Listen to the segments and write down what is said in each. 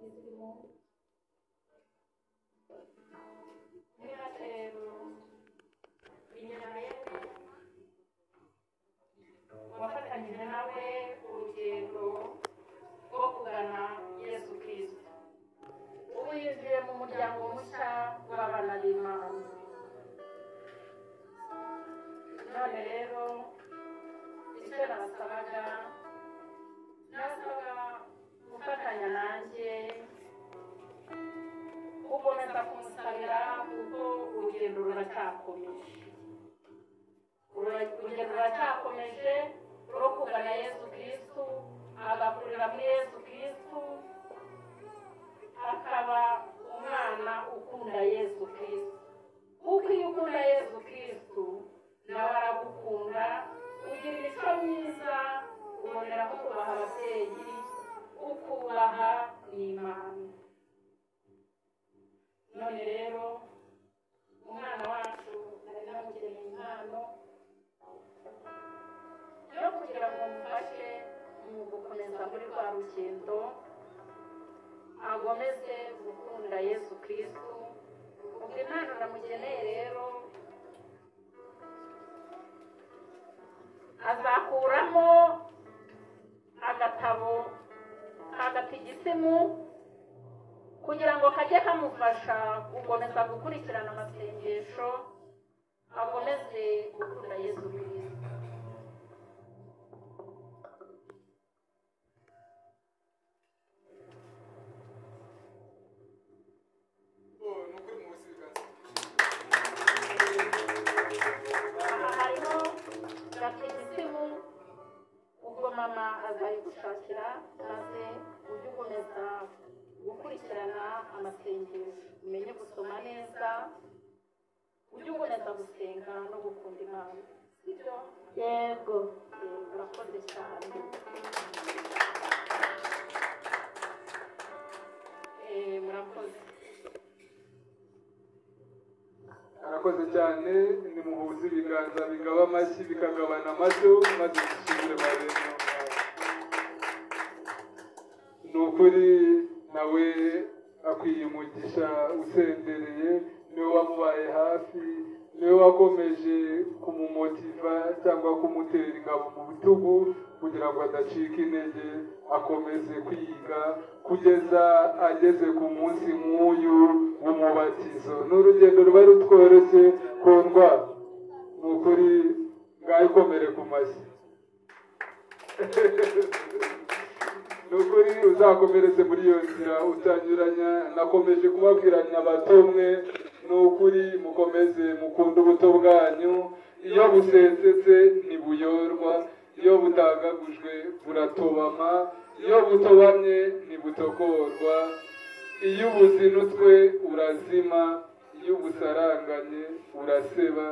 batisimu n'iratero inyarayeme wafatanyije nawe urugendo rwo kugana Yesu Kristo. Ubu yinjiye mu muryango mushya w'abana b'Imana. None rero icyo nabasabaga gufatanya nanjye gukomeza kumusabira kuko urugendo ruracyakomeje. Urugendo ruracyakomeje rwo kugana Yesu Kristo, agakurira muri Yesu Kristo, akaba umwana ukunda Yesu Kristo. Kuko iyo ukunda Yesu Kristo nawe aragukunda, ugira imico myiza, ubonera ko kubaha ababyeyi, ukubaha n'Imana. None rero umwana wacu nari namugeneye impano yo kugira ngo mufashe mu gukomeza muri rwa rugendo, agomeze gukunda Yesu Kristo. Ubwo impano namugeneye rero azakuramo agatabo k'agatigisimu kugira ngo kajye kamufasha gukomeza gukurikirana amasengesho, agomeze gukunda Yesu Kristo. Hariho gatigisimu ubwo mama azayigushakira, maze ujye ukomeza gukurikirana amasengesho, umenye gusoma neza, ujye ukomeza gusenga no gukunda Imana. Sibyo? Yego. Urakoze cyane. Murakoze. Arakoze cyane. Ni muhuza ibiganza bigaba amashyi bikagabana amashyo, maze dusubire bareno. Ni ukuri nawe akwiye umugisha usendereye, niwe wamubaye hafi, niwe wakomeje kumumotiva cyangwa kumutera ingabo mu bitugu kugira ngo adacika intege, akomeze kwiga kugeza ageze ku munsi nk'uyu w'umubatizo. N'urugendo ruba rutworoshye kundwa, ni ukuri ngayikomere ku mashyi. Ni ukuri uzakomereze muri iyo nzira utanyuranya. Nakomeje kubabwiranya abatomwe, ni ukuri mukomeze mukunde ubuto bwanyu. Iyo busesetse ntibuyorwa, iyo butagagujwe buratobama, iyo butobamye ntibutokorwa, iyo ubuzinutswe urazima, iyo ubusaranganye uraseba,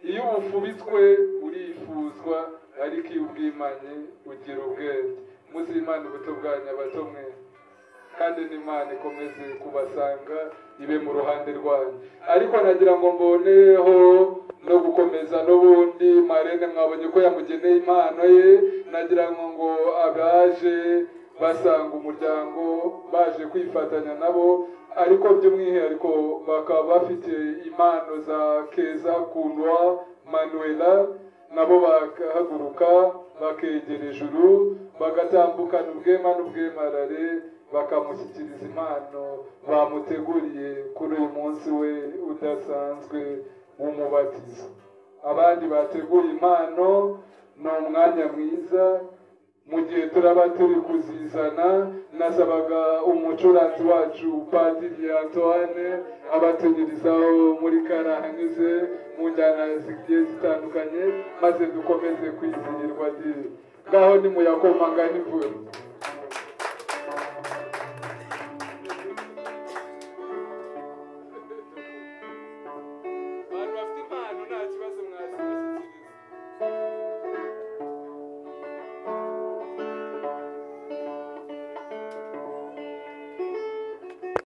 iyo ubufubitswe urifuzwa, ariko iyo ubwimanye ugira ubwenge. Muzimana ubuto bwanyu abatomwe, kandi n'Imana ikomeze kubasanga, ibe mu ruhande rwanyu. Ariko nagira ngo mboneho no gukomeza n'ubundi Marene mwabonye ko yamugeneye impano ye, nagira ngo abaje basanga umuryango baje kwifatanya nabo, ariko by'umwihariko bakaba bafite impano za Keza Kundwa Manuela, nabo bakahaguruka bakegera ijuru, bagatambukana ubwema n'ubwemarare, bakamushyikiriza impano bamuteguriye kuri uyu munsi we udasanzwe w'umubatizo. Abandi bateguye impano, ni umwanya mwiza. Mu gihe turaba turi kuzizana, nasabaga umucuranzi wacu Padiri Antoine abatunyurizaho muri karahanyuze mu njyana zigiye zitandukanye, maze dukomeze kwizihirwa. Ngaho nimuyakomanga n'imvura.